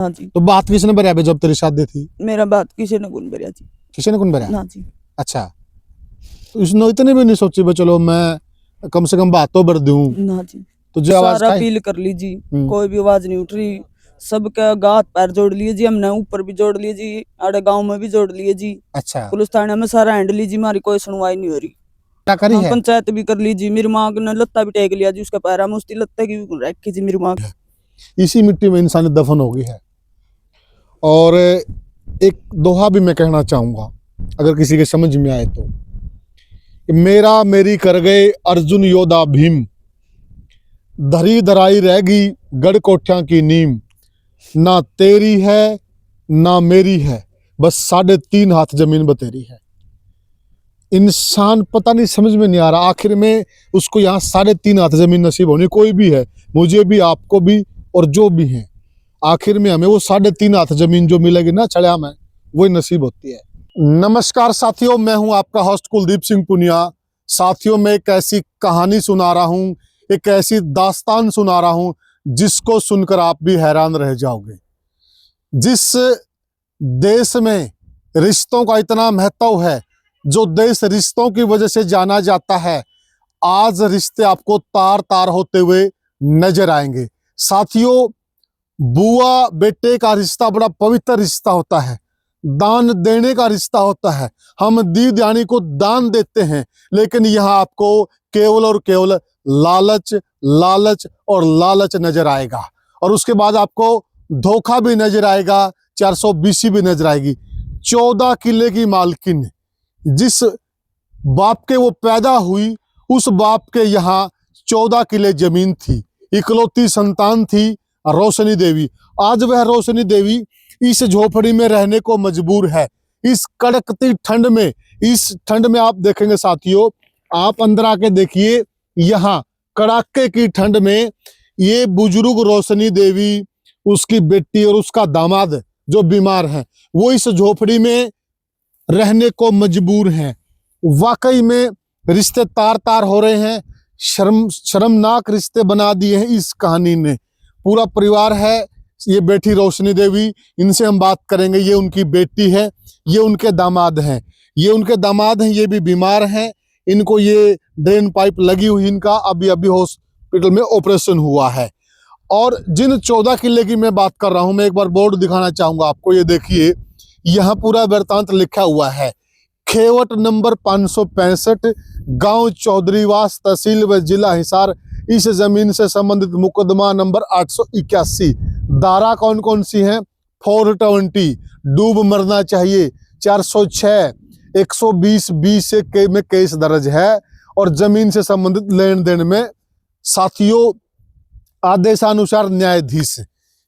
हाँ जी। तो बात किसने भरिया जब तेरी शादी थी? मेरा बात किसी ने कौन भरिया जी। किसी ने कौन भरिया? हाँ जी। अच्छा, तो इसने इतने भी नहीं सोची भाई चलो मैं कम से कम बात तो भर दूं। हाँ जी। तो जो आवाज सारा खाई अपील कर ली जी, कोई भी आवाज नहीं उठ रही। सबका गात पैर जोड़ लिए जी, हमने ऊपर भी जोड़ लिए जी, आड़े गांव में भी जोड़ लिए जी। अच्छा, पुलिस थाने में सारा हैंड ली जी, हमारी कोई सुनवाई नहीं हो रही। क्या करी हाँ, है? पंचायत भी कर ली जी, मेरी माँ ने लत्ता भी टेक लिया जी, उसका पैरा में उसकी लत्ते की भी रखी जी मेरी माँ। इसी मिट्टी में इंसानियत दफन हो गई है। और एक दोहा भी मैं कहना चाहूंगा, अगर किसी के समझ में आए तो, कि मेरा मेरी कर गए अर्जुन योद्धा भीम, धरी धराई रहेगी गढ़ कोठ्या की नीम, ना तेरी है ना मेरी है, बस 3.5 हाथ जमीन बतेरी है। इंसान पता नहीं समझ में नहीं आ रहा, आखिर में उसको यहाँ 3.5 हाथ जमीन नसीब होनी, कोई भी है, मुझे भी आपको भी और जो भी है, आखिर में हमें वो 3.5 हाथ जमीन जो मिलेगी ना छड़िया में, वही नसीब होती है। नमस्कार साथियों, मैं हूं आपका होस्ट कुलदीप सिंह पुनिया। साथियों, मैं एक ऐसी कहानी सुना रहा हूं, एक ऐसी दास्तान सुना रहा हूं जिसको सुनकर आप भी हैरान रह जाओगे। जिस देश में रिश्तों का इतना महत्व है, जो देश रिश्तों की वजह से जाना जाता है, आज रिश्ते आपको तार तार होते हुए नजर आएंगे। साथियों, बुआ बेटे का रिश्ता बड़ा पवित्र रिश्ता होता है, दान देने का रिश्ता होता है। हम दी दानी को दान देते हैं, लेकिन यहाँ आपको केवल और केवल लालच लालच और लालच नजर आएगा, और उसके बाद आपको धोखा भी नजर आएगा, 420 भी नजर आएगी। 14 किले की मालकिन, जिस बाप के वो पैदा हुई, उस बाप के यहाँ 14 किले जमीन थी, इकलौती संतान थी रोशनी देवी। आज वह रोशनी देवी इस झोपड़ी में रहने को मजबूर है, इस कड़कती ठंड में। इस ठंड में आप देखेंगे साथियों, आप अंदर आके देखिए, यहाँ कड़ाके की ठंड में ये बुजुर्ग रोशनी देवी, उसकी बेटी और उसका दामाद जो बीमार है, वो इस झोपड़ी में रहने को मजबूर हैं। वाकई में रिश्ते तार तार हो रहे हैं, शर्मनाक रिश्ते बना दिए हैं इस कहानी ने। पूरा परिवार है, ये बेटी रोशनी देवी, इनसे हम बात करेंगे। ये उनकी बेटी है, ये उनके दामाद हैं, ये भी बीमार हैं। इनको ये ड्रेन पाइप लगी हुई, इनका अभी अभी हॉस्पिटल में ऑपरेशन हुआ है। और जिन 14 किले की मैं बात कर रहा हूं, मैं एक बार बोर्ड दिखाना चाहूंगा आपको। ये देखिए, यहाँ पूरा वृत्तांत लिखा हुआ है। खेवट नंबर 565, गांव चौधरीवास, तहसील व जिला हिसार। इस जमीन से संबंधित मुकदमा नंबर 881। धारा कौन कौन सी हैं? 420 डूब मरना चाहिए, 406 120 से में केस दर्ज है, और जमीन से संबंधित लेन देन में साथियों आदेशानुसार न्यायाधीश,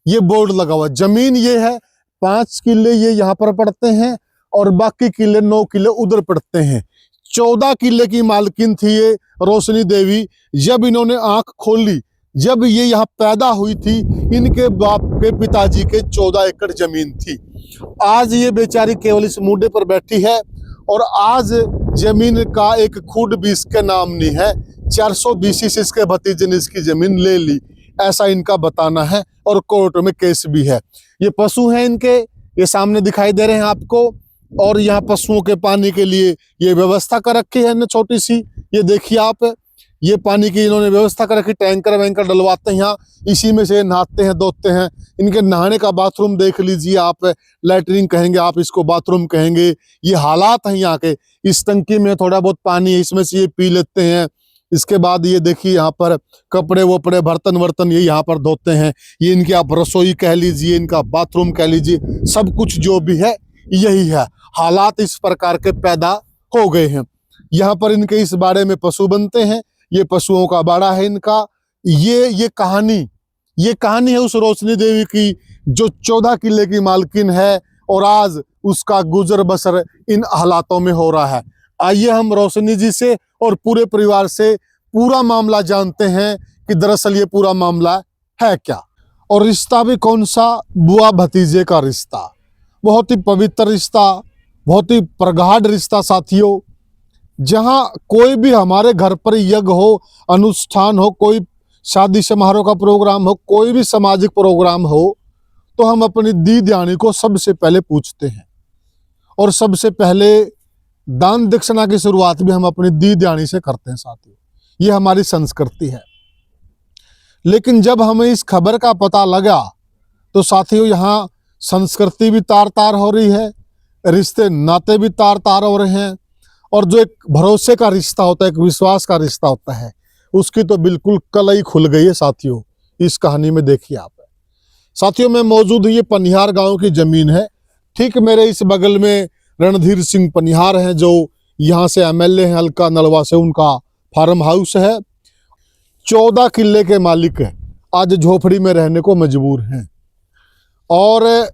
ये बोर्ड लगा हुआ। जमीन ये है, 5 किले ये यहाँ पर पड़ते हैं, और बाकी किले 9 किले उधर पड़ते हैं। 14 किले की मालकिन थी ये रोशनी देवी। जब इन्होंने आंख खोली, जब ये यहाँ पैदा हुई थी, इनके बाप के पिताजी के 14 एकड़ जमीन थी। आज ये बेचारी केवल इस मुंडे पर बैठी है, और आज जमीन का एक खूड भी इसके नाम नहीं है। 420 से इसके भतीजे ने इसकी जमीन ले ली, ऐसा इनका बताना है, और कोर्ट में केस भी है। ये पशु हैं इनके, ये सामने दिखाई दे रहे हैं आपको, और यहाँ पशुओं के पानी के लिए ये व्यवस्था कर रखी है ना, छोटी सी। ये देखिए आप, ये पानी की इन्होंने व्यवस्था कर रखी, टैंकर वैंकर डलवाते हैं यहाँ, इसी में से नहाते हैं धोते हैं। इनके नहाने का बाथरूम देख लीजिए आप, लैटरिन कहेंगे आप इसको, बाथरूम कहेंगे। ये हालात हैं यहाँ के। इस टंकी में थोड़ा बहुत पानी है, इसमें से ये पी लेते हैं। इसके बाद ये देखिए, यहाँ पर कपड़े वपड़े बर्तन वर्तन ये यहाँ पर धोते हैं। ये इनकी आप रसोई कह लीजिए, इनका बाथरूम कह लीजिए, सब कुछ जो भी है यही है। हालात इस प्रकार के पैदा हो गए हैं। यहाँ पर इनके इस बाड़े में पशु बनते हैं, ये पशुओं का बाड़ा है इनका। ये कहानी है उस रोशनी देवी की, जो 14 किले की मालकिन है, और आज उसका गुजर बसर इन हालातों में हो रहा है। आइए हम रोशनी जी से और पूरे परिवार से पूरा मामला जानते हैं कि दरअसल ये पूरा मामला है क्या, और रिश्ता भी कौन सा, बुआ भतीजे का रिश्ता। बहुत ही पवित्र रिश्ता, बहुत ही प्रगाढ़ रिश्ता साथियों। जहां कोई भी हमारे घर पर यज्ञ हो, अनुष्ठान हो, कोई शादी समारोह का प्रोग्राम हो, कोई भी सामाजिक प्रोग्राम हो, तो हम अपनी दी ध्यानी को सबसे पहले पूछते हैं, और सबसे पहले दान दक्षिणा की शुरुआत भी हम अपनी दी ध्यानी से करते हैं साथियों। ये हमारी संस्कृति है। लेकिन जब हमें इस खबर का पता लगा तो साथियों यहाँ संस्कृति भी तार तार हो रही है, रिश्ते नाते भी तार तार हो रहे हैं, और जो एक भरोसे का रिश्ता होता है, एक विश्वास का रिश्ता होता है, उसकी तो बिल्कुल कलई खुल गई है साथियों। इस कहानी में देखिए आप साथियों, मैं मौजूद हूँ, ये पनिहार गांव की जमीन है। ठीक मेरे इस बगल में रणधीर सिंह पनिहार हैं, जो यहाँ से एमएलए हैं हल्का नलवा से। उनका फार्म हाउस है, 14 किले के मालिक है, आज झोपड़ी में रहने को मजबूर हैं। और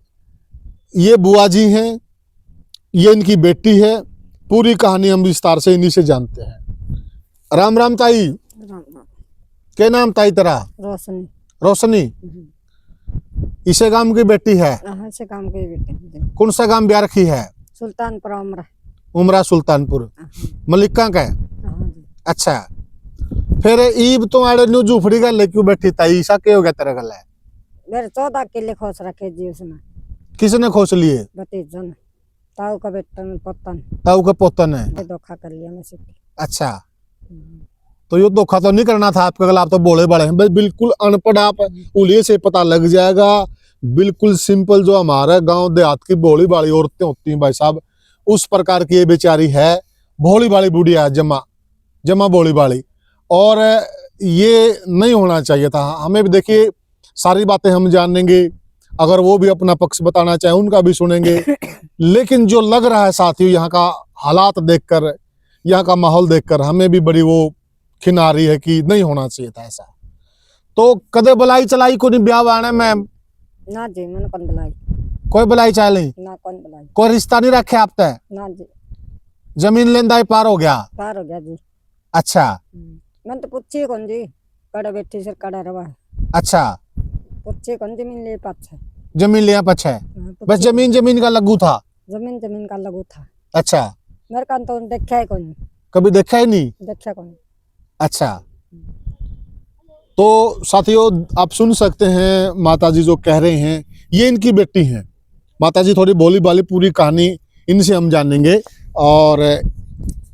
ये बुआ जी हैं, ये इनकी बेटी है। पूरी कहानी हम विस्तार से इन्हीं से जानते हैं। राम राम ताई। राम राम। क्या नाम ताई तेरा? रोशनी। रोशनी। इसे गांव की बेटी है? हाँ, से काम के बेटे। कौन सा गांव ब्याह रखी है? सुल्तानपुर उमरा। उमरा सुल्तानपुर। मलिका का है? अच्छा, फिर ईब तो आड़े न्यू झूपड़ी का लेक्यों बैठी ताई, ईसा के हो गया तेरा गला? मेरे 14 किले खोस रखे जी उसने। किसने खोस लिए? भतीजा ने, ताऊ का बेटा ने, पोता ने। ताऊ का पोता ने? धोखा कर लिया मैं से। अच्छा, तो ये धोखा तो नहीं करना था आपका गला, आप तो बोले बड़े हैं, बस बिल्कुल अनपढ़ आप, उलिये से पता लग जाएगा। बिल्कुल सिंपल, जो हमारे गांव देहात की भोली भाली औरतें होती हैं भाई साहब, उस प्रकार की ये बेचारी है। भोली भाली बुढ़िया, जमा जमा भोली भाली। और ये नहीं होना चाहिए था। हमें भी देखिए सारी बातें हम जानेंगे, अगर वो भी अपना पक्ष बताना चाहे उनका भी सुनेंगे। लेकिन जो लग रहा है साथियों, यहाँ का हालात देखकर, यहाँ का माहौल देखकर हमें भी बड़ी वो खिन आ रही है कि नहीं होना चाहिए था ऐसा। तो कदे बुलाई चलाई को नहीं ब्याह आने मैम? ना जी, मैंने कौन बुलाई? कोई बुलाई चाली? ना कौन बुलाई? कोई रिश्ता नहीं रखे आप तय? ना जी। जमीन लेंदा पार हो गया? पार हो गया जी। अच्छा, मैंने तो पूछी कौन जी, कड़ा बेटी से कड़ा रवा। अच्छा, पूछी कौन जमीन ले पाछे? जमीन लिया पछे? बस जमीन का लगू था? जमीन का लगू था। अच्छा, मेरे कान तो देखा है कौन? कभी देखा ही नहीं? देखा कौन? अच्छा, तो साथियों आप सुन सकते हैं माताजी जो कह रहे हैं, ये इनकी बेटी हैं। माताजी थोड़ी बोली बाली, पूरी कहानी इनसे हम जानेंगे। और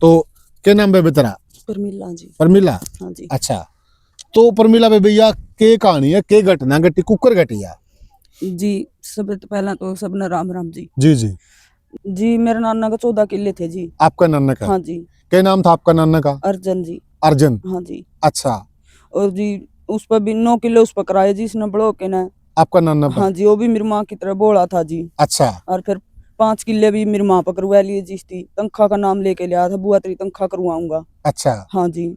तो क्या नाम है तेरा? परमिला जी। परमिला? हाँ जी। अच्छा, तो परमिला बे भैया के कहानी है, के घटना घटी, कुकर घटी है जी? सब तो पहला तो सबने राम राम जी। जी जी जी, मेरे नाना का 14 किले थे जी। आपका नाना का? हाँ जी। क्या नाम था आपका नाना का? अर्जन जी। अर्जन? हाँ जी। अच्छा, और जी उस पर भी 9 किलो उस पर कराए जी, इसने बड़ो के ना। आपका नाना पर? हाँ जी, वो भी मेरी माँ की तरह बोला था जी। अच्छा, और फिर 5 किले भी मेरी माँ पर करवा लिए जी। थी तनख्वाह का नाम लेके लिया था, बुआ तेरी तनख्वाह करवाऊंगा। अच्छा। हाँ जी,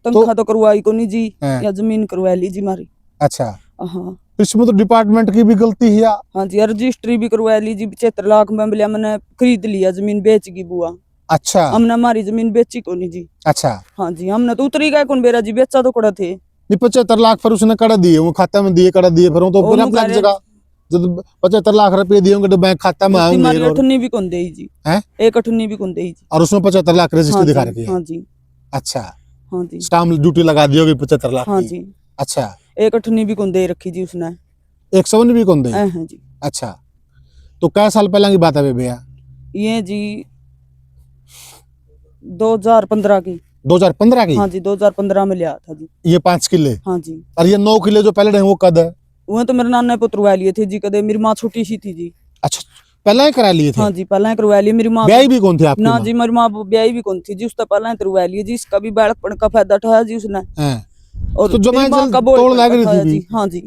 तनख्वाह तो करवाई को नहीं जी, हाँ। या जमीन करवा ली जी मारी। अच्छा, हाँ इसमें तो डिपार्टमेंट की भी गलती है। हाँ जी, रजिस्ट्री भी करवा ली जी। 75 लाख में बोलिया मैंने खरीद लिया, जमीन बेच गई बुआ। अच्छा, हमने हमारी जमीन बेची को नहीं जी। अच्छा। हाँ जी, हमने तो उतरी गए कौन बेरा जी, बेचा तो कड़ा थे। 75 लाख फिर उसने कड़ा दिए, वो खाता में दिए, कड़ा दिए, फिर वो तो ओ, फिर अपना मुकारे- जगह जब 75 लाख रुपए दिए होंगे तो बैंक खाता में हमारी आएंगे, और अठन्नी भी कौन दे जी, हैं? एक अठन्नी भी कौन दे जी। और उसमें 75 लाख रजिस्टर हाँ दिखा जी, रखी है? हाँ जी। अच्छा, हाँ जी। स्टाम्प ड्यूटी लगा दी होगी 75 लाख हाँ की? जी, अच्छा, एक अठन्नी भी कौन दे रखी जी उसने। 151 भी कौन दे? हाँ जी। अच्छा, तो कै साल पहले की बात है भैया? ये जी 2015 की। 2015 की? हाँ जी, 2015 में लिया था जी। ये 5 किले? हाँ जी। और ये 9 किले जो पहले रहे वो कद है? वो तो मेरे नाना पुत्र करवा लिए थे जी, कदे मेरी माँ छोटी सी थी जी। अच्छा, पहले ही करा लिए थे? हाँ जी, पहले करवा लिए मेरी माँ। ब्याही भी कौन थी आपकी ना माँ? जी, मेरी माँ ब्याही भी कौन थी जी, उसका पहले करवा लिए जी। इसका भी बालकपन का फायदा उठाया जी उसने। हैं। और तो जमाई मेरी माँ जल्द का बोल तोड़ लग रही उठाया थी जी। भी? हाँ जी,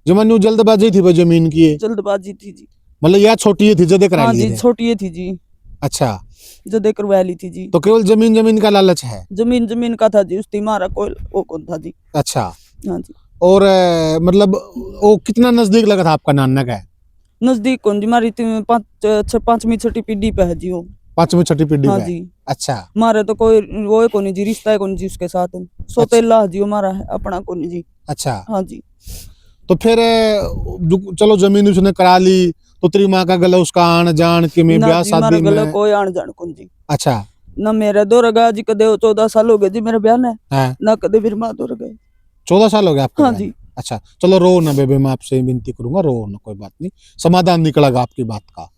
जमान्यू जल्दबाजी थी वो जमीन की है? जल्दबाजी थी जी। मतलब यह छोटी थी जदे करा हाँ लिए जी, थे? छोटी थी जी, अच्छा, जदे करवा ली थी जी। तो केवल जमीन का लालच है? जमीन का था जी, उसकी मारा कोई वो कौन था जी। अच्छा, हाँ जी। और मतलब वो कितना नजदीक लगा था आपका नाना का? नजदीक कौन जी, मारी 5वीं छठी पीढ़ी पे है जी वो। 5वीं छठी पीढ़ी हाँ पे? जी। अच्छा, मारे तो कोई वो को नहीं जी, रिश्ता है कौन जी उसके साथ। सोतेला जी हमारा है, अपना को नहीं जी। अच्छा। हाँ जी। तो फिर चलो जमीन उसने करा ली, तो तेरी माँ का गला उसका आन जान कि मैं ना ब्याह जी, मारा शादी गला में? कोई आन जान कौन जी। अच्छा, ना मेरा दो रगा जी, कदे 14 साल हो गए जी मेरे ब्याह ने, हाँ, ना कदे मेरी माँ दो रगे। 14 साल हो गए आपके हाँ ब्याह? जी। अच्छा चलो रो ना बेबे, मैं आपसे विनती करूंगा, रो ना, कोई बात नहीं, समाधान निकलेगा आपकी बात का।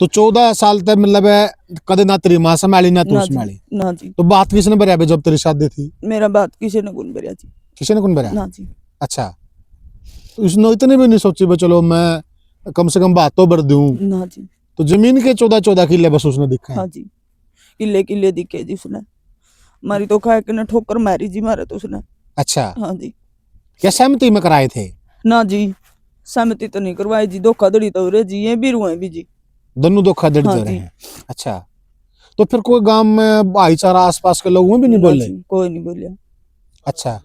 तो 14 साल तक मतलब है कदे ना तेरी मां संभाली ना तू ना जी संभाली, ना जी। तो बात किसने भरिया बे जब तेरी शादी थी? मेरा बात किसी ने गुन भरिया जी। किसी ने कौन भरिया? ना जी। अच्छा, तो इसने इतने भी नहीं सोची बे चलो मैं कम से कम बात तो भर दूं। ना जी। तो जमीन के 14 किले बस उसने दिखा है। हाँ जी, किले किले दिखे जी उसने। मारी तो खाए के न ठोकर मारी जी मारे तो उसने। अच्छा, हाँ जी। क्या सहमति में कराए थे? ना जी, सहमति तो नहीं करवाई जी, धोखाधड़ी तो हो रही जी, ये भी रुए भी जी। दोनों धोखाधड़ी हाँ दे रहे जी। हैं। अच्छा, तो फिर कोई गांव में भाईचारा आसपास के लोगों भी नहीं ना बोले? जी, कोई नहीं बोलिया। अच्छा,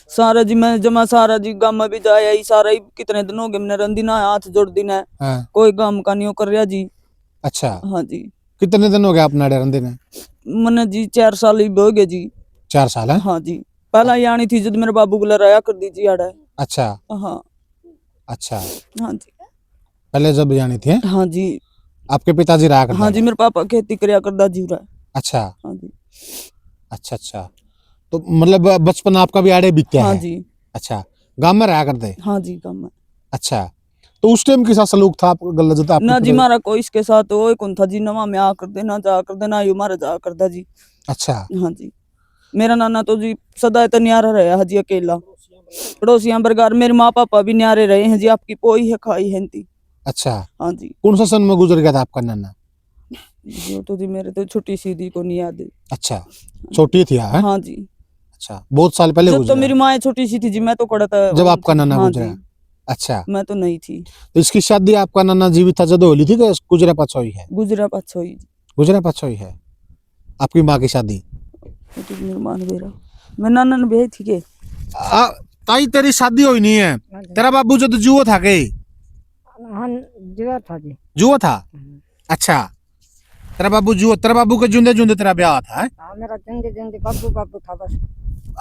सारा जी मैं जमा सारा जी गाँव में भी जाया ही सारा ही, कितने दिन हो गए मैंने रंदीना हाथ जोड़ दीना है, हाँ, कोई काम का नहीं हो कर रहा जी। अच्छा, हाँ जी। कितने दिन हो गए अपना डरंदे ने? मैंने जी 4 साल ही हो गए जी। 4 साल है? हाँ जी, पहला ये आनी थी जब मेरे बाबू को लड़ाया कर दी जी आड़ा। अच्छा, हाँ। अच्छा, हाँ जी। पहले जब जानी थी हाँ जी। आपके पिताजी रहा करते हाँ जी, थे? मेरे पापा खेती करया करदा जी रहा। अच्छा, हाँ जी। अच्छा, अच्छा, तो मतलब बचपन आपका भी आड़े बीत्या हाँ है? जी। अच्छा, गांव में रहा करते? हाँ जी, काम में। अच्छा, तो उस टाइम किसा सलूक था आपका गलत जो था आपके ना जी, पिता? मारा कोई इसके साथ वो कौन था जी, नवा में आ कर देना जा कर देना, यू मारा जा करदा जी। अच्छा, हाँ जी। मेरा नाना तो जी सदा इतना न्यारा रहा है जी, अकेला। पड़ोसियां बरगार मेरे माँ पापा भी न्यारे रहे हैं जी, आपकी पोई है खाई है इनती। अच्छा, हाँ जी। कौन सा सन में गुजर गया था आपका नाना? जो तो जी मेरे तो छोटी सी दी को नहीं याद है। अच्छा, छोटी थी हाँ? हाँ जी। अच्छा, बहुत साल पहले जब तो गुजरा मेरी माँ छोटी सी थी जी, मैं तो कड़ा था। जब आपका नाना हाँ गुजरा? जी, अच्छा, मैं तो नहीं थी। तो इसकी शादी आपका नाना जीवित था जब होली थी कि गुजरा पाछा हुई है? गुजरा पाछो ही जी। गुजरा पाछा हुई है आपकी माँ की शादी? वो तो मेरे मान बेरा मैं नाना ने भेज थी के। ताई तेरी शादी हुई नहीं है, तेरा बाबू जो तो जुआ था के? हाँ जुआ था जी। जुआ था? अच्छा, तेरा बाबू जुआ, तेरा बाबू के जुंदे जुंदे तेरा ब्याह था है? हाँ मेरा जिंदे जिंदे बाबू बाबू था बस।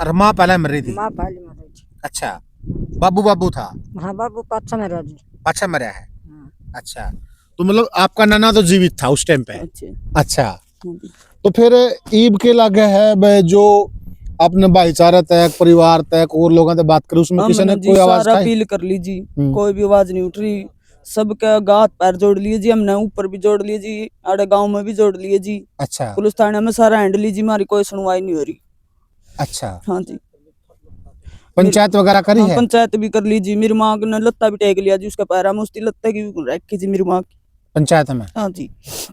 और माँ पहले मर रही थी? माँ पहले मर रही थी। अच्छा, बाबू बाबू था? हाँ बाबू पाछा में रह जी। अच्छा मरा है? हाँ। अच्छा, तो मतलब आपका नाना तो जीवित था उस टाइम पे? अच्छा। अच्छा, हाँ जी। तो फिर ईब के लगे है बे जो अपने भाईचारा तक परिवार तक और लोगों से बात करी उसमें किसी ने हमने जी कोई आवाज सारा उठाई? अपील कर ली जी, कोई भी आवाज नहीं उठ रही। सबके गात पैर जोड़ लिए जी, हमने ऊपर भी जोड़ लिए जी, आड़े गांव में भी जोड़ लिए जी। अच्छा, पुलिस थाने में सारा हैंड ली जी, हमारी कोई सुनवाई नहीं हो रही। अच्छा, हाँ जी। पंचायत वगैरह करी हाँ, है? पंचायत भी कर ली जी, मेरी माँ ने लत्ता भी टेक लिया जी, उसका पैरा में उसकी लत्ता की भी रखी जी मेरी माँ की। पंचायत में? हाँ जी।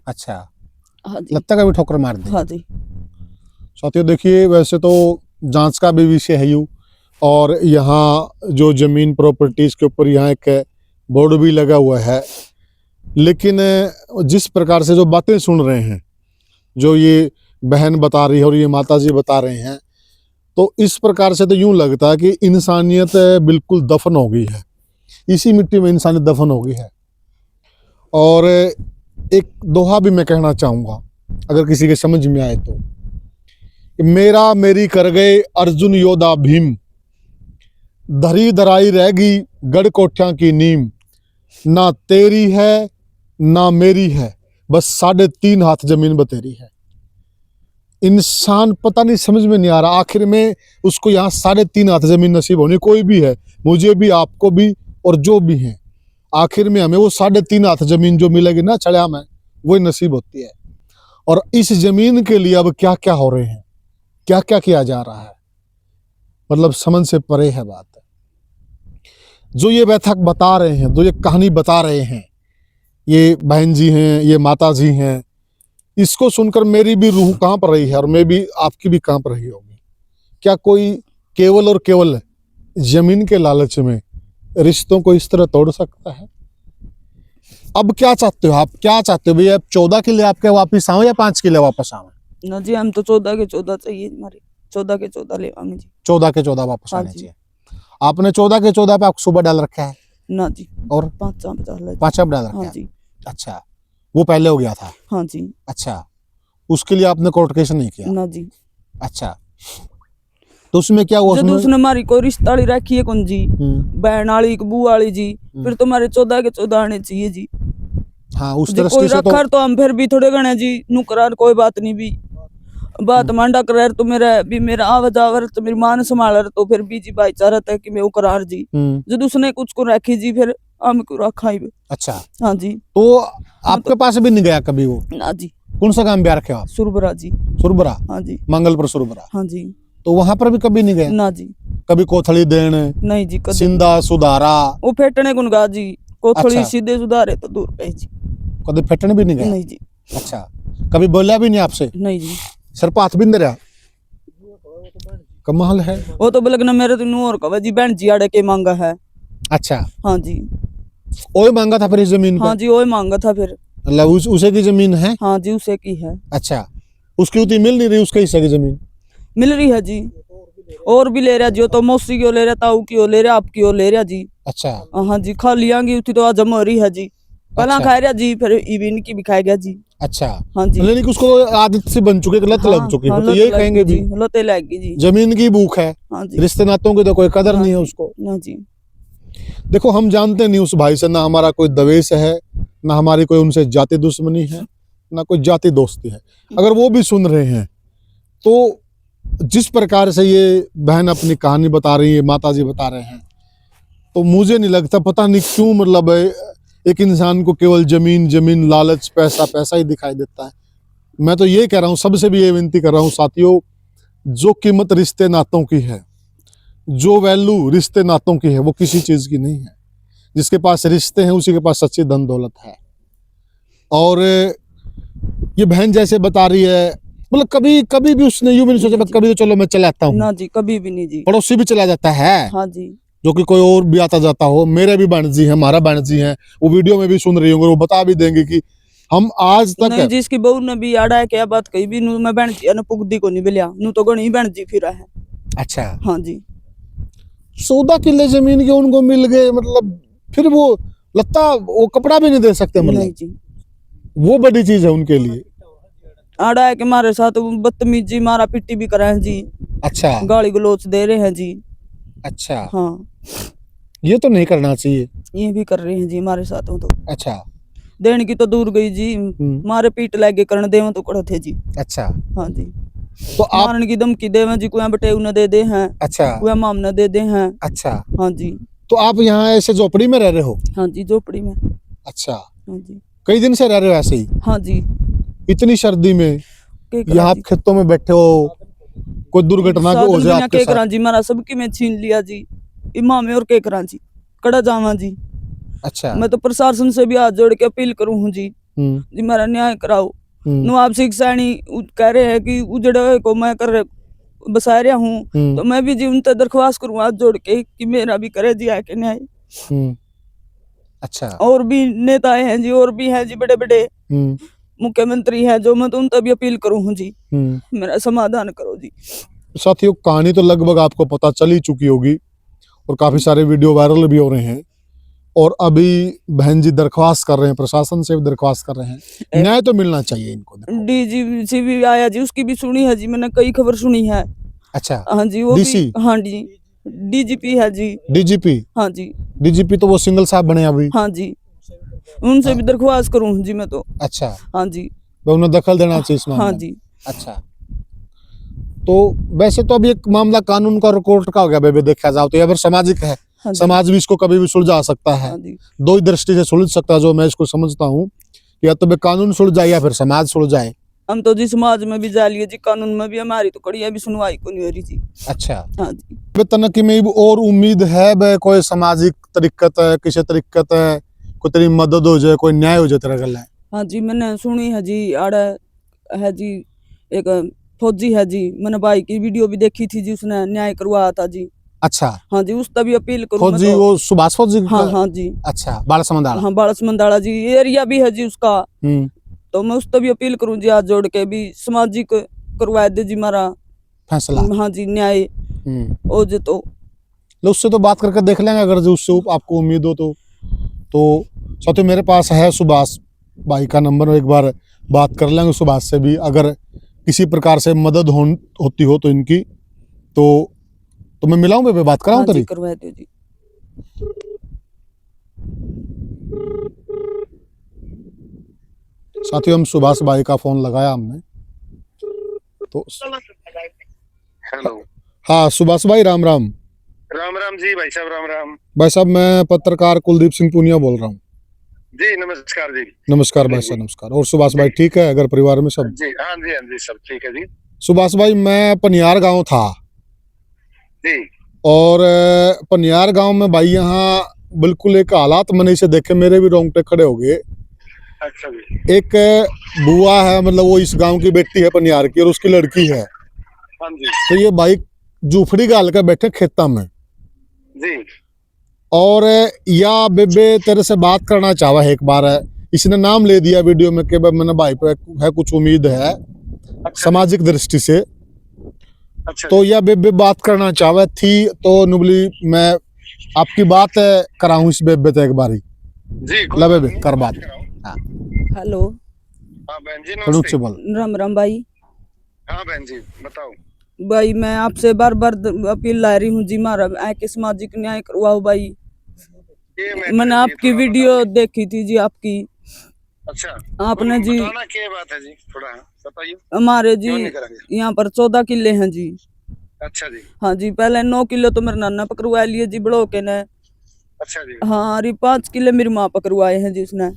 अच्छा, हाँ जी। लत्ता का भी ठोकर मार दी? हाँ जी। साथियों देखिए, वैसे तो जांच का भी विषय है यूँ, और यहाँ जो जमीन प्रॉपर्टीज के ऊपर यहाँ एक बोर्ड भी लगा हुआ है, लेकिन जिस प्रकार से जो बातें सुन रहे हैं, जो ये बहन बता रही है और ये माता जी बता रहे हैं, तो इस प्रकार से तो यूं लगता है कि इंसानियत बिल्कुल दफन हो गई है, इसी मिट्टी में इंसानियत दफन हो गई है। और एक दोहा भी मैं कहना चाहूँगा, अगर किसी के समझ में आए तो, कि मेरा मेरी कर गए अर्जुन योद्धा भीम, धरी धराई रहेगी गढ़ कोठ्या की नीम, ना तेरी है ना मेरी है, बस 3.5 हाथ जमीन बतेरी है। इंसान पता नहीं समझ में नहीं आ रहा, आखिर में उसको यहाँ 3.5 हाथ जमीन नसीब होनी, कोई भी है, मुझे भी आपको भी और जो भी है, आखिर में हमें वो 3.5 हाथ जमीन जो मिलेगी ना चढ़िया में, वही नसीब होती है। और इस जमीन के लिए अब क्या क्या हो रहे हैं, क्या क्या किया जा रहा है, मतलब समझ से परे है बात। जो ये बैठक बता रहे हैं, जो ये कहानी बता रहे हैं, ये बहन जी हैं, ये माता जी हैं, इसको सुनकर मेरी भी रूह कांप रही है और मैं भी आपकी भी कांप रही होगी। क्या कोई केवल और केवल जमीन के लालच में रिश्तों को इस तरह तोड़ सकता है? अब क्या चाहते हो आप, क्या चाहते हो भैया? 14 किले आपके वापिस आवे या 5 किले वापस आवे? ना जी, हम तो 14 के 14 चाहिए हमारे, 14 के 14 ले आएंगे जी। 14 के 14 वापस हाँ आने जी। चाहिए। आपने 14 के 14 पे आपको सुबह डाल रखा है? ना जी, और 5 डाल है जी। 5 डाल रखा हाँ है? जी। अच्छा, वो पहले हो गया था? हाँ जी। अच्छा, उसके लिए आपने कोर्ट केस नहीं किया? ना जी। अच्छा, तो उसमें क्या हुआ? जब उसने हमारी कोई रिश्तेदारी रखी है कौन जी, बहन वाली बू वाली जी, फिर तो हमारे 14 के 14 आने चाहिए जी। हाँ, उस जी दृष्टि कोई से तो रखा तो हम फिर भी थोड़े गणे जी नुकरार, कोई बात नहीं भी बात मांडा कर तो मेरा आवाज आवर तो मेरी मां ने संभाल तो फिर बीजी भाईचारा था कि मैं वो करार जी जब उसने कुछ को रखी जी फिर हम को रखा ही। अच्छा, हाँ जी। तो आपके पास भी नहीं गया कभी वो? ना जी। कौन सा काम ब्याह रखे आप? सुरबरा जी। सुरबरा? हाँ जी। मंगलपुर सुरबरा? हाँ जी। तो वहां पर भी कभी नहीं गया? ना जी। कभी कोथड़ी देन? नहीं जी। कदे सिंधा सुधारा? वो फेटने को गा जी को थोड़ी अच्छा। सीधे सुधारे तो दूर पे जी। कभी फेटने भी नहीं गया? नहीं जी। अच्छा, कभी बोला भी नहीं आपसे? नहीं जी। सर पे हाथ भी नहीं रहा? कमाल है। वो तो बलगना मेरे तो नूर का जी बहन जी आड़े के मांगा है। अच्छा, हाँ जी। वही मांगा था फिर इस जमीन पे? हाँ जी वही मांगा था फिर। मतलब उसे की जमीन है? हाँ जी उसे की है। अच्छा, उसकी उतनी मिल नहीं रही उसके हिस्से की जमीन? मिल रही है जी। और भी ले रहा जी, तो मौसी की ले रहा, ताऊ की ले रहा, आपकी ले रहा जी। अच्छा। हाँ जी, खा लियांगी उठी तो आज जम हो रही है जी। पहला अच्छा। खा रहा जी, फिर इवन की भी खाएगा जी। अच्छा। हाँ जी। लेकिन उसको आदत से बन चुके, लत लग चुकी है, तो यही कहेंगे भी लते लगेगी जी। जमीन की भूख है। हाँ जी। रिश्ते नातों की तो कोई कदर नहीं है उसको। ना जी। देखो, हम जानते नहीं उस भाई से, ना हमारा कोई दवेश है, ना हमारी कोई उनसे जाति दुश्मनी है, ना कोई जाति दोस्ती है। अगर वो भी सुन रहे हैं तो जिस प्रकार से ये बहन अपनी कहानी बता रही है, माता जी बता रहे हैं, तो मुझे नहीं लगता, पता नहीं क्यों, मतलब एक इंसान को केवल जमीन जमीन, लालच, पैसा पैसा ही दिखाई देता है। मैं तो ये कह रहा हूँ, सबसे भी ये विनती कर रहा हूँ साथियों, जो कीमत रिश्ते नातों की है, जो वैल्यू रिश्ते नातों की है, वो किसी चीज की नहीं है। जिसके पास रिश्ते हैं उसी के पास सच्ची धन दौलत है। और ये बहन जैसे बता रही है, मतलब कभी कभी भी उसने यूं भी नहीं सोचा कभी तो चलो मैं चला आता हूँ। ना जी, कभी भी नहीं जी। पड़ोसी भी चला जाता है। हाँ जी। जो कि कोई और भी आता जाता हो। मेरे भी बाणजी है, हमारा बाणजी है, वो वीडियो में भी सुन रही होंगे, वो बता भी देंगे कि हम आज तक नहीं, जिसकी बहू ने भी आड़ा है क्या बात कही भी नू मैं बहन जी ने पुगदी को नहीं मिलिया, नू तो गणी बहन जी फिरा है। अच्छा। हाँ जी। 14 किले जमीन के उनको मिल गए, मतलब फिर वो लत्ता, वो कपड़ा भी नहीं दे सकते, मतलब नहीं जी। वो बड़ी चीज है उनके लिए। आड़ा है कि हमारे साथ बदतमीजी, मारा पिट्टी भी करा है जी। अच्छा। गाली गलोच दे रहे हैं जी। अच्छा। हाँ, ये तो नहीं करना चाहिए। ये भी कर रहे हैं जी हमारे साथ तो। अच्छा। देने की तो दूर गई जी, मारे पीट लगे करने देव तो कड़े थे जी। अच्छा। हाँ जी। तो आप मारने की धमकी देवे जी, कोई बटे न दे दे हैं। अच्छा। कोई माम न दे दे हैं। अच्छा। हाँ जी। तो आप यहाँ ऐसे झोपड़ी में रह रहे हो? हाँ जी, झोपड़ी में। अच्छा। हाँ जी। कई दिन से रह रहे हो ऐसे ही? हाँ जी। इतनी सर्दी में के करा यहाँ आप जी? खेतों में बैठे हो, कोई दुर्घटना हो साधन जाए बिना आपके के साथ? करा जी, मारा सबकी में छीन लिया जी। इमाम में और के करा जी, कड़ा जावा जी। अच्छा। मैं तो प्रशासन से भी हाथ जोड़ के अपील करूँ हूँ जी, जी मेरा न्याय कराओ। नवाब सिंह सैनी कह रहे हैं कि उजड़े को मैं कर बसा रहा हूँ, तो मैं भी जी उनसे दरख्वास्त करूँ हाथ जोड़ के कि मेरा भी करे जी आके न्याय। अच्छा। और भी नेताएं हैं जी, और भी हैं जी बड़े बड़े मुख्यमंत्री हैं, जो मैं तो उनसे भी अपील करूँ हूँ जी, मेरा समाधान करो जी। साथियों, कहानी तो लगभग आपको पता चल ही चुकी होगी और काफी सारे वीडियो वायरल भी हो रहे हैं। और अभी बहन जी दरख्वास्त कर रहे हैं, प्रशासन से भी दरख्वास्त कर रहे हैं, न्याय तो मिलना चाहिए इनको। डीजीपी भी आया जी, उसकी भी सुनी है जी, मैंने कई खबर सुनी है। अच्छा। हाँ जी, वो डीसी? भी। हाँ जी, डीजीपी है जी। डीजीपी? हाँ जी। डीजीपी तो वो सिंगल साहब बने अभी। हाँ जी, उनसे भी दरख्वास्त करूँ जी मैं तो। अच्छा। हाँ जी, तो उन्हें दखल देना चाहिए इस मामले में। हाँ जी। अच्छा। तो वैसे तो अभी एक मामला कानून का और कोर्ट का हो गया, बेबे देखा जाओ तो या फिर सामाजिक है। हाँ समाज भी इसको कभी भी सुलझा सकता है। हाँ जी। दो ही दृष्टि से सुलझ सकता है, जो मैं इसको समझता हूँ, या तो कानून सुलझाए या फिर समाज सुलझाए। हम तो जी समाज में भी जा लिए जी, कानून में भी हमारी तो कड़ी अभी सुनवाई को नहीं हो रही जी। अच्छा। हाँ जी। बे तनकी में और उम्मीद है बे कोई सामाजिक तरीकत है, किसी तरीकत है, कोई तेरी मदद हो जाए, कोई न्याय हो जाए तेरा गला है। हाँ जी, मैंने सुनी है जी, आड़ा है जी एक फौजी है जी, मैंने भाई की वीडियो भी देखी थी जी, उसने न्याय करवाया था जी। अच्छा। हाँ जी, उस तभी अपील करूँ मैं फौजी तो। वो सुभाष फौजी? हाँ हाँ जी। अच्छा, बालसमंदाड़ा? हाँ, बालसमंदाड़ा जी एरिया भी है जी उसका। तो मैं उस तभी अपील करूँ जी हाथ जोड़ के भी, सामाजिक करवा दे जी मारा फैसला। हाँ जी, न्याय हो जे तो। उससे तो बात करके देख लेंगे, अगर जो उससे आपको उम्मीद हो तो साथियों मेरे पास है सुभाष भाई का नंबर, एक बार बात कर लेंगे सुभाष से भी, अगर किसी प्रकार से मदद होती हो तो इनकी, तो मैं मिलाऊं बेबे, बात कराऊं तेरी? करवा दो जी। साथियों हम सुभाष भाई का फोन लगाया हमने, तो हेलो। हाँ सुभाष भाई, राम राम। राम राम जी भाई साहब, राम राम भाई साहब, मैं पत्रकार कुलदीप सिंह पूनिया बोल रहा हूँ। जी। नमस्कार जी। नमस्कार भाई जी, साहब, जी। नमस्कार। और सुभाष भाई ठीक है अगर परिवार में सब? जी हाँ जी, हाँ जी, सब ठीक है जी। सुभाष भाई, मैं पनियार गांव था जी। और पनियार गांव में भाई यहाँ बिल्कुल एक हालात मैंने इसे देखे, मेरे भी रोंगटे खड़े हो गए। अच्छा जी। एक बुआ है, मतलब वो इस गांव की बेटी है पनियार की, और उसकी लड़की है। हाँ जी। तो ये भाई जूफड़ी गाल कर बैठे खेता में, जी। और या बेबे तेरे से बात करना चाहा है एक बार। इसने नाम ले दिया वीडियो में कि मैंने भाई पे है कुछ उम्मीद है अच्छा सामाजिक दृष्टि से, अच्छा तो यह बेबे बात करना चाहती थी। तो नुबली मैं आपकी बात कराऊं इस बेबे तो एक बारी। जी। ला बेबे कर बात। हाँ हेलो। हाँ बहन जी, खड़ूक से नमस्ते। बोल। राम राम भाई। हाँ बहन जी बताओ। भाई मैं आपसे बार बार अपील ला रही हूँ जी, मारा आके सामाजिक न्याय करवाओ भाई। ये मैंने आपकी वीडियो देखी थी जी आपकी। अच्छा। आपने जी बताना क्या बात है जी, थोड़ा बताइए। हमारे जी क्यों नहीं करेंगे? यहाँ पर 14 किले हैं जी। अच्छा जी। हाँ जी, पहले 9 किलो तो मेरे नाना पकड़वा लिए जी बड़ो के ने। अच्छा जी। हाँ, अरे 5 किले मेरी माँ पकड़वाए हैं जी उसने।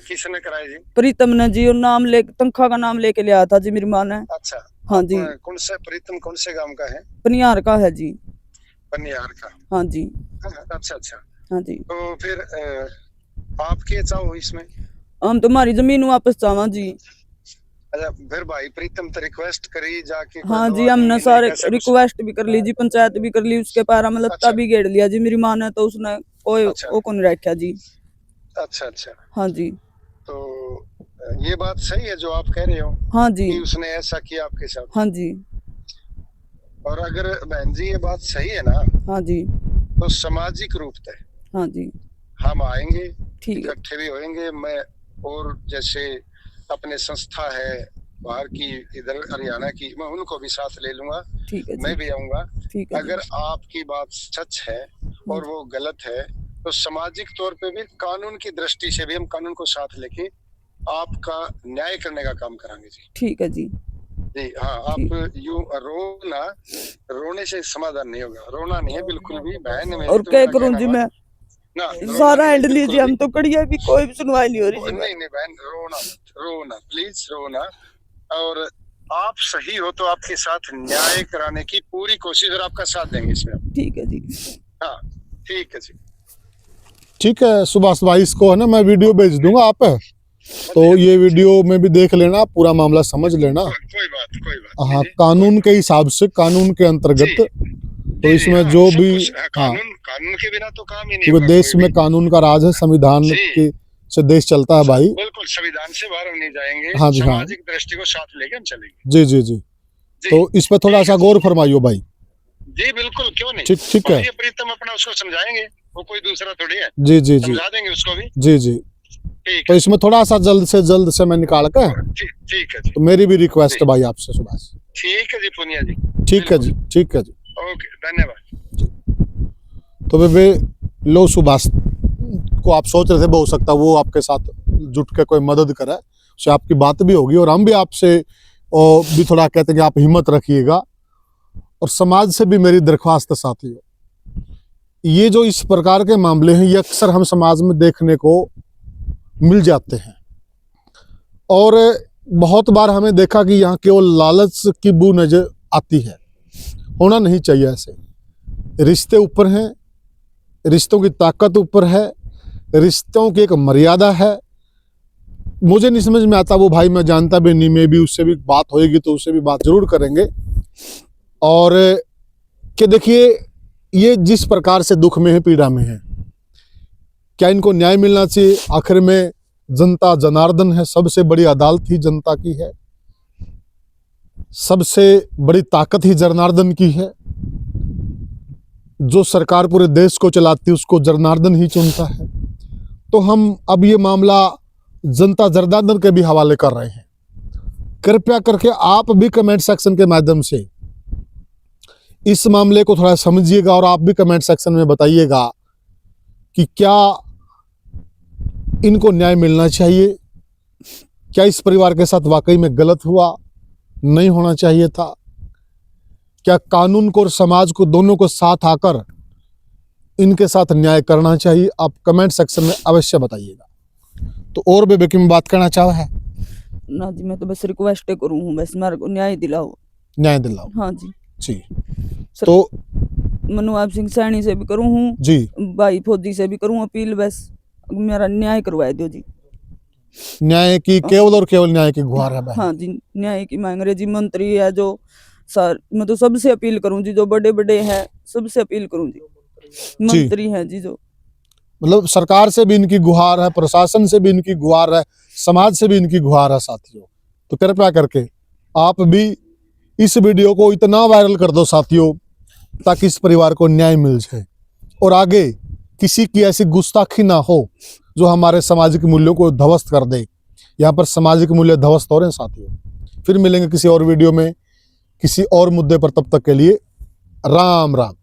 किसने कराई जी? प्रीतम ने जी, और नाम ले तनख्वाह का नाम लेके लिया था जी मेरी माँ ने। अच्छा। हाँ जी। कौन से प्रीतम, कौन से गांव का है? पनियार का है जी। पनियार का। हाँ जी। अच्छा अच्छा। हाँ जी। तो फिर आप क्या चाहो इसमें? हम तुम्हारी जमीन वापस चाहवा जी। अच्छा, फिर भाई प्रीतम तो रिक्वेस्ट करी जाके कोई हाँ दो जी, आदमी हमने मिले, सारे कैसे कुछ? रिक्वेस्ट भी कर ली जी, पंचायत भी कर ली, उसके पैरा में लत्ता अच्छा। भी गेड़ लिया जी मेरी माँ ने, तो उसने कोई अच्छा। वो कौन रखा जी। अच्छा अच्छा। हाँ जी। तो ये बात सही है जो आप कह रहे हो हाँ जी। कि उसने ऐसा किया आपके साथ। हाँ जी। और अगर बहन जी ये बात सही है ना, हाँ जी। तो सामाजिक रूप से हाँ जी। हम आएंगे, ठीक है। इकट्ठे भी होंगे। मैं और जैसे अपने संस्था है बाहर की, इधर हरियाणा की, मैं उनको भी साथ ले लूंगा। ठीक है मैं जी। भी आऊंगा। ठीक है जी। अगर आपकी बात सच है और वो गलत है, तो सामाजिक तौर पे भी, कानून की दृष्टि से भी हम कानून को साथ लेके आपका न्याय करने का काम करांगे जी। ठीक है जी। जी हाँ। आप ठीक। यूं रोना, रोने से समाधान नहीं होगा। रोना नहीं है बिल्कुल भी, बहन है मेरी, और तो क्या मेरा करूं कहना जी मान मैं, ना। रोना सारा नहीं है हैंड बिल्कुल लीजिए, हम भी। तो कड़िया भी कोई भी सुनवाई नहीं हो रही जी। नहीं नहीं बहन, रोना मत, रोना प्लीज, रोना। और आप सही हो तो आपके साथ न्याय कराने की पूरी कोशिश, और आपका साथ देंगे इसमें। ठीक है जी। हाँ ठीक है जी। ठीक है सुभाष भाई, इसको है ना मैं वीडियो भेज दूंगा आप, तो ये वीडियो में भी देख लेना, पूरा मामला समझ लेना। कोई बात हाँ, जी, कानून के हिसाब से, कानून के अंतर्गत, तो जी, इसमें हाँ, जो सब भी, कुछ, हाँ, कानून के बिना तो काम ही नहीं क्योंकि होगा देश कोई में भी। कानून का राज है, संविधान जी। के से देश चलता है भाई। बिल्कुल संविधान से बाहर हम नहीं जाएंगे। हाँ जी, हाँ सामाजिक दृष्टि को साथ लेके हम चलेंगे। जी जी जी। जी, तो इस पर थोड़ा ठीक सा है। गौर फरमाइयो भाई। जी बिल्कुल, क्यों नहीं। ठीक है। और ये प्रीतम अपना उसको समझाएंगे, वो कोई दूसरा थोड़ी है। जी जी जी समझा देंगे उसको भी। जी जी। ठीक तो है। इसमें थोड़ा सा जल्द से मैं निकाल के, ठीक है जी। तो मेरी भी रिक्वेस्ट है भाई आपसे सुभाष। ठीक है जी पुनिया जी। ठीक है जी, ठीक है जी। ओके, धन्यवाद। तो बेबे लो, सुभाष को आप सोच रहे थे हो सकता वो आपके साथ जुट के कोई मदद करे, उससे आपकी बात भी होगी, और हम भी आपसे भी थोड़ा कहते हैं कि आप हिम्मत रखिएगा। और समाज से भी मेरी दरख्वास्त है साथियों, ये जो इस प्रकार के मामले हैं ये अक्सर हम समाज में देखने को मिल जाते हैं, और बहुत बार हमें देखा कि यहाँ केवल लालच की बू नजर आती है। होना नहीं चाहिए ऐसे। रिश्ते ऊपर हैं, रिश्तों की ताकत ऊपर है, रिश्तों की एक मर्यादा है। मुझे नहीं समझ में आता, वो भाई मैं जानता भी नहीं, मैं भी उससे भी बात होएगी तो उससे भी बात जरूर करेंगे। और कि देखिए ये जिस प्रकार से दुख में है, पीड़ा में है, क्या इनको न्याय मिलना चाहिए। आखिर में जनता जनार्दन है, सबसे बड़ी अदालत ही जनता की है, सबसे बड़ी ताकत ही जनार्दन की है। जो सरकार पूरे देश को चलाती है उसको जनार्दन ही चुनता है। तो हम अब ये मामला जनता जनार्दन के भी हवाले कर रहे हैं। कृपया करके आप भी कमेंट सेक्शन के माध्यम से इस मामले को थोड़ा समझिएगा, और आप भी कमेंट सेक्शन में बताइएगा कि क्या इनको न्याय मिलना चाहिए, क्या इस परिवार के साथ वाकई में गलत हुआ, नहीं होना चाहिए था? क्या कानून को और समाज को दोनों को साथ आकर इनके साथ न्याय करना चाहिए? आप कमेंट सेक्शन में अवश्य बताइएगा। तो और बेबे में बात करना चाह है? ना जी, मैं तो बस रिक्वेस्ट करूँ हूँ, बस मेरे को न्याय दिलाओ। न्याय दिलाओ। हाँ जी। जी। सर, तो मनोज सिंह सैनी से भी करूँ हूँ जी, भाई फौजी से भी करूँ अपील, बस मेरा न्याय करवा दो जी। न्याय की केवल और केवल न्याय की गुहार है बहन। हाँ जी, न्याय की मांग रहे जी। मंत्री है जो सर, मैं तो सबसे अपील करूँ जी, जो बड़े बड़े हैं सबसे अपील करूँ जी। मंत्री हैं जी जो, मतलब सरकार से भी इनकी गुहार है, प्रशासन से भी इनकी गुहार है, समाज से भी इनकी गुहार है साथियों। तो कृपया करके आप भी इस वीडियो को इतना वायरल कर दो साथियों, ताकि इस परिवार को न्याय मिल जाए और आगे किसी की ऐसी गुस्ताखी ना हो जो हमारे सामाजिक मूल्यों को ध्वस्त कर दे। यहाँ पर सामाजिक मूल्य ध्वस्त हो रहे हैं साथियों। फिर मिलेंगे किसी और वीडियो में किसी और मुद्दे पर, तब तक के लिए राम राम।